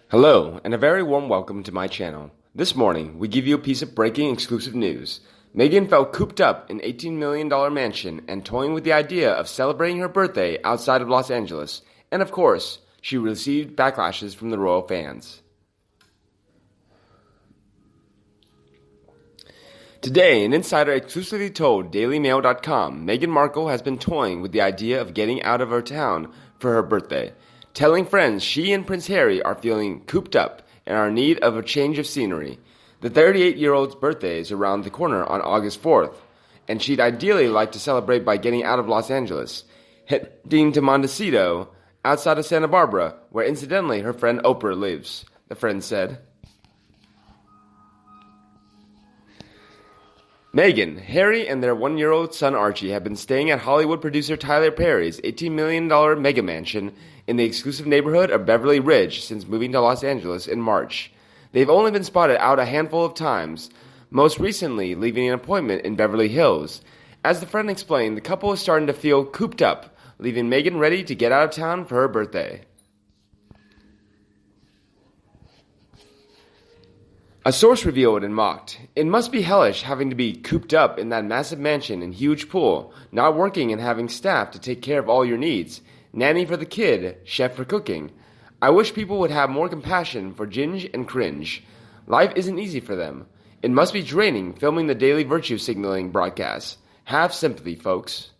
Hello, and a very warm welcome to my channel. This morning, we give you a piece of breaking exclusive news. Meghan felt cooped up in an $18 million mansion and toying with the idea of celebrating her birthday outside of Los Angeles, and of course, she received backlashes from the royal fans. Today, an insider exclusively told DailyMail.com Meghan Markle has been toying with the idea of getting out of her town for her birthday, telling friends she and Prince Harry are feeling cooped up and are in need of a change of scenery. The 38-year-old's birthday is around the corner on August 4th, and she'd ideally like to celebrate by getting out of Los Angeles, heading to Montecito, outside of Santa Barbara, where incidentally her friend Oprah lives, the friend said. Meghan, Harry, and their one-year-old son Archie have been staying at Hollywood producer Tyler Perry's $18 million mega mansion in the exclusive neighborhood of Beverly Ridge since moving to Los Angeles in March. They've only been spotted out a handful of times, most recently leaving an appointment in Beverly Hills. As the friend explained, the couple is starting to feel cooped up, leaving Meghan ready to get out of town for her birthday. A source revealed and mocked, "It must be hellish having to be cooped up in that massive mansion and huge pool, not working and having staff to take care of all your needs, nanny for the kid, chef for cooking. I wish people would have more compassion for Ginge and Cringe. Life isn't easy for them. It must be draining filming the daily virtue signaling broadcasts. Have sympathy, folks."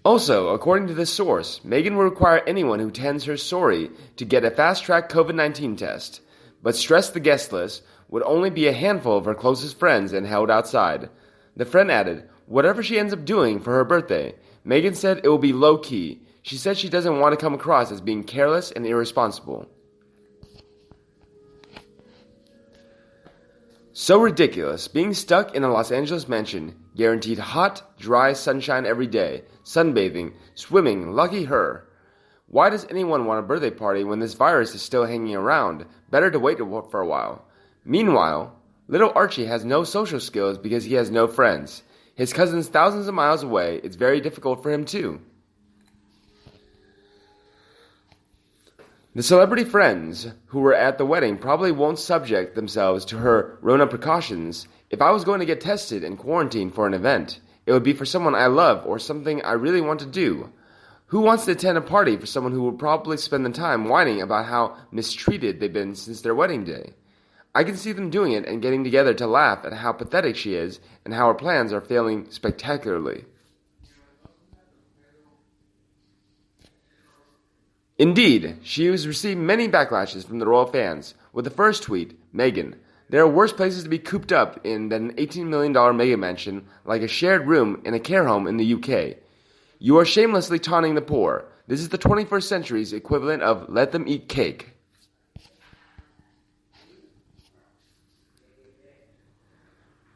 Also, according to this source, Meghan will require anyone who attends her sorority to get a fast-track COVID-19 test, but stressed the guest list would only be a handful of her closest friends and held outside. The friend added, whatever she ends up doing for her birthday, Meghan said it will be low-key. She said she doesn't want to come across as being careless and irresponsible. So ridiculous, being stuck in a Los Angeles mansion, guaranteed hot, dry sunshine every day, sunbathing, swimming, lucky her. Why does anyone want a birthday party when this virus is still hanging around? Better to wait for a while. Meanwhile, little Archie has no social skills because he has no friends. His cousin's thousands of miles away. It's very difficult for him too. The celebrity friends who were at the wedding probably won't subject themselves to her Rona precautions. If I was going to get tested and quarantined for an event, it would be for someone I love or something I really want to do. Who wants to attend a party for someone who will probably spend the time whining about how mistreated they've been since their wedding day? I can see them doing it and getting together to laugh at how pathetic she is and how her plans are failing spectacularly. Indeed, she has received many backlashes from the royal fans, with the first tweet, Meghan, there are worse places to be cooped up in than an $18 million mega mansion like a shared room in a care home in the UK. You are shamelessly taunting the poor. This is the 21st century's equivalent of let them eat cake.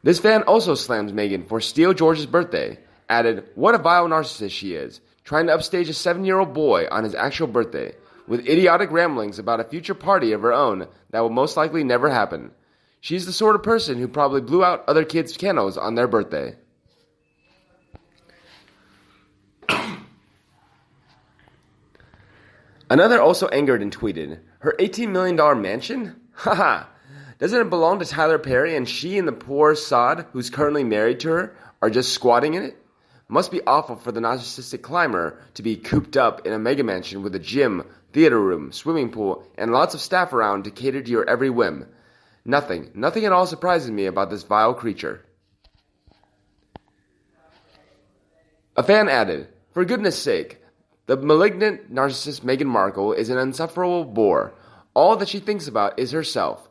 This fan also slams Meghan for Steele George's birthday, added, what a vile narcissist she is, trying to upstage a 7-year-old boy on his actual birthday, with idiotic ramblings about a future party of her own that will most likely never happen. She's the sort of person who probably blew out other kids' candles on their birthday. Another also angered and tweeted, her $18 million mansion? Haha! Doesn't it belong to Tyler Perry and she and the poor sod who's currently married to her are just squatting in it? Must be awful for the narcissistic climber to be cooped up in a mega mansion with a gym, theater room, swimming pool, and lots of staff around to cater to your every whim. Nothing at all surprises me about this vile creature. A fan added, for goodness sake, the malignant narcissist Meghan Markle is an insufferable bore. All that she thinks about is herself.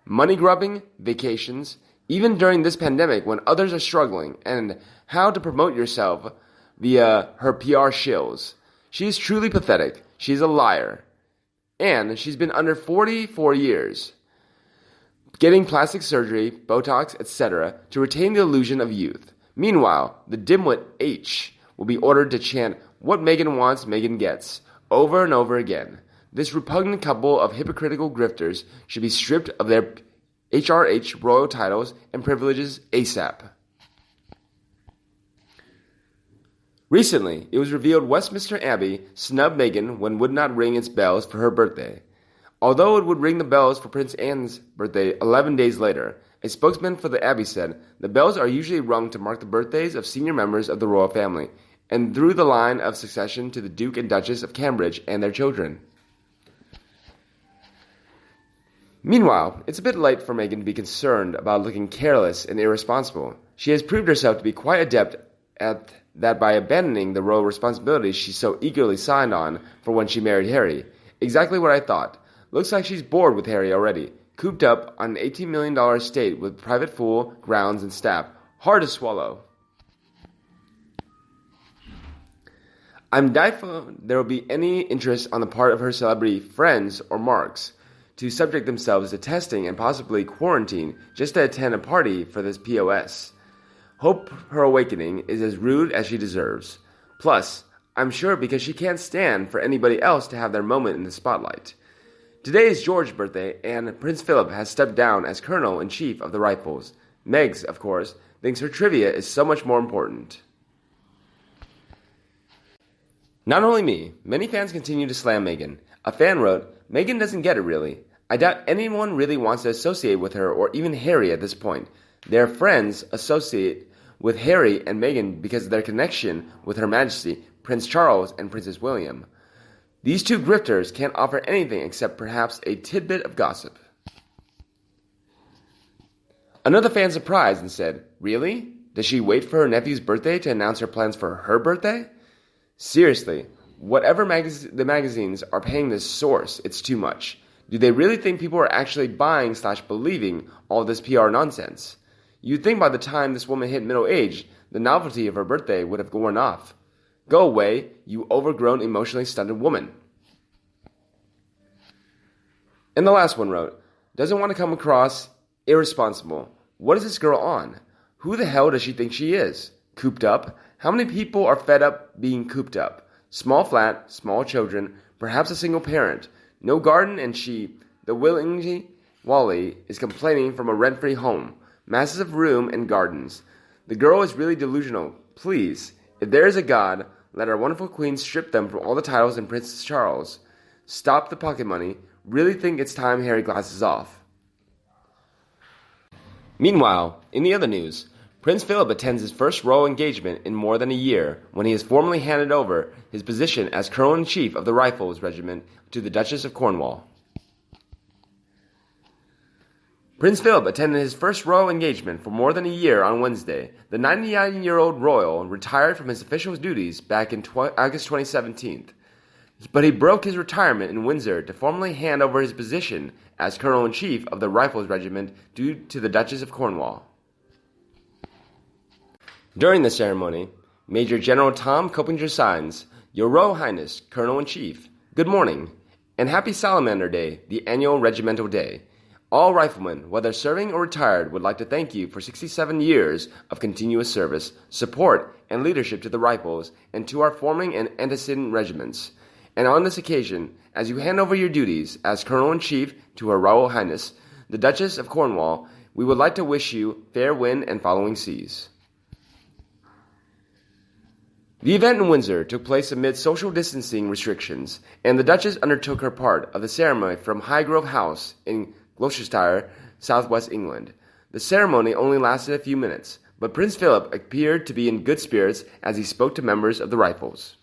Money grubbing, vacations, even during this pandemic when others are struggling, and how to promote yourself via her PR shills. She is truly pathetic. She's a liar. And she's been under 44 years, getting plastic surgery, Botox, etc. to retain the illusion of youth. Meanwhile, the dimwit H will be ordered to chant, what Meghan wants, Meghan gets, over and over again. This repugnant couple of hypocritical grifters should be stripped of their HRH royal titles and privileges ASAP. Recently, it was revealed Westminster Abbey snubbed Meghan when would not ring its bells for her birthday. Although it would ring the bells for Prince Anne's birthday 11 days later, a spokesman for the Abbey said, "The bells are usually rung to mark the birthdays of senior members of the royal family, and through the line of succession to the Duke and Duchess of Cambridge and their children." Meanwhile, it's a bit late for Meghan to be concerned about looking careless and irresponsible. She has proved herself to be quite adept at that by abandoning the royal responsibilities she so eagerly signed on for when she married Harry. Exactly what I thought. Looks like she's bored with Harry already, cooped up on an $18 million estate with private pool, grounds, and staff. Hard to swallow. I'm doubtful there will be any interest on the part of her celebrity friends or marks to subject themselves to testing and possibly quarantine just to attend a party for this POS. Hope her awakening is as rude as she deserves. Plus, I'm sure because she can't stand for anybody else to have their moment in the spotlight. Today is George's birthday, and Prince Philip has stepped down as Colonel-in-Chief of the Rifles. Megs, of course, thinks her trivia is so much more important. Not only me, many fans continue to slam Meghan. A fan wrote, "Meghan doesn't get it really. I doubt anyone really wants to associate with her or even Harry at this point. Their friends associate with Harry and Meghan because of their connection with Her Majesty, Prince Charles and Princess William. These two grifters can't offer anything except perhaps a tidbit of gossip." Another fan surprised and said, "Really? Does she wait for her nephew's birthday to announce her plans for her birthday? Seriously, whatever the magazines are paying this source, it's too much. Do they really think people are actually buying/believing all this PR nonsense? You'd think by the time this woman hit middle age, the novelty of her birthday would have worn off. Go away, you overgrown, emotionally stunted woman." And the last one wrote, "Doesn't want to come across irresponsible. What is this girl on? Who the hell does she think she is? Cooped up? How many people are fed up being cooped up? Small flat, small children, perhaps a single parent. No garden, and she, the willing Wally, is complaining from a rent-free home. Masses of room and gardens. The girl is really delusional. Please, if there is a God, let our wonderful queen strip them from all the titles and Prince Charles. Stop the pocket money. Really think it's time Harry glasses off." Meanwhile, in the other news, Prince Philip attends his first royal engagement in more than a year when he has formally handed over his position as Colonel-in-Chief of the Rifles Regiment to the Duchess of Cornwall. Prince Philip attended his first royal engagement for more than a year on Wednesday. The 99-year-old royal retired from his official duties back in August 2017, but he broke his retirement in Windsor to formally hand over his position as Colonel-in-Chief of the Rifles Regiment to the Duchess of Cornwall. During the ceremony, Major General Tom Coppinger signs, "Your Royal Highness, Colonel-in-Chief, good morning, and Happy Salamander Day, the annual regimental day. All riflemen, whether serving or retired, would like to thank you for 67 years of continuous service, support, and leadership to the Rifles and to our forming and antecedent regiments. And on this occasion, as you hand over your duties as Colonel-in-Chief to Her Royal Highness, the Duchess of Cornwall, we would like to wish you fair wind and following seas." The event in Windsor took place amid social distancing restrictions, and the Duchess undertook her part of the ceremony from Highgrove House in Gloucestershire, southwest England. The ceremony only lasted a few minutes, but Prince Philip appeared to be in good spirits as he spoke to members of the Rifles.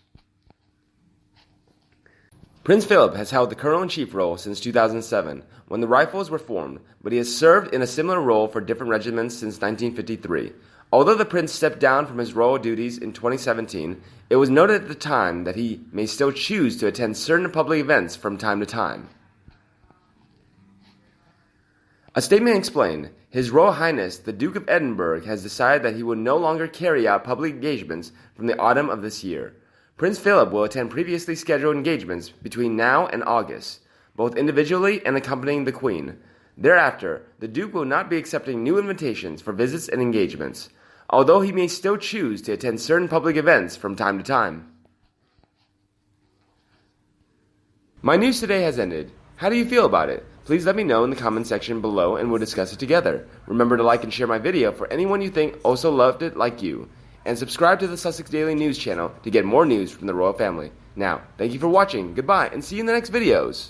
Prince Philip has held the Colonel-in-Chief role since 2007, when the Rifles were formed, but he has served in a similar role for different regiments since 1953. Although the prince stepped down from his royal duties in 2017, it was noted at the time that he may still choose to attend certain public events from time to time. A statement explained, His Royal Highness the Duke of Edinburgh has decided that he will no longer carry out public engagements from the autumn of this year. Prince Philip will attend previously scheduled engagements between now and August, both individually and accompanying the Queen. Thereafter, the Duke will not be accepting new invitations for visits and engagements, although he may still choose to attend certain public events from time to time. My news today has ended. How do you feel about it? Please let me know in the comment section below and we'll discuss it together. Remember to like and share my video for anyone you think also loved it like you. and subscribe to the Sussex Daily News channel to get more news from the royal family. Now, thank you for watching, goodbye, and see you in the next videos.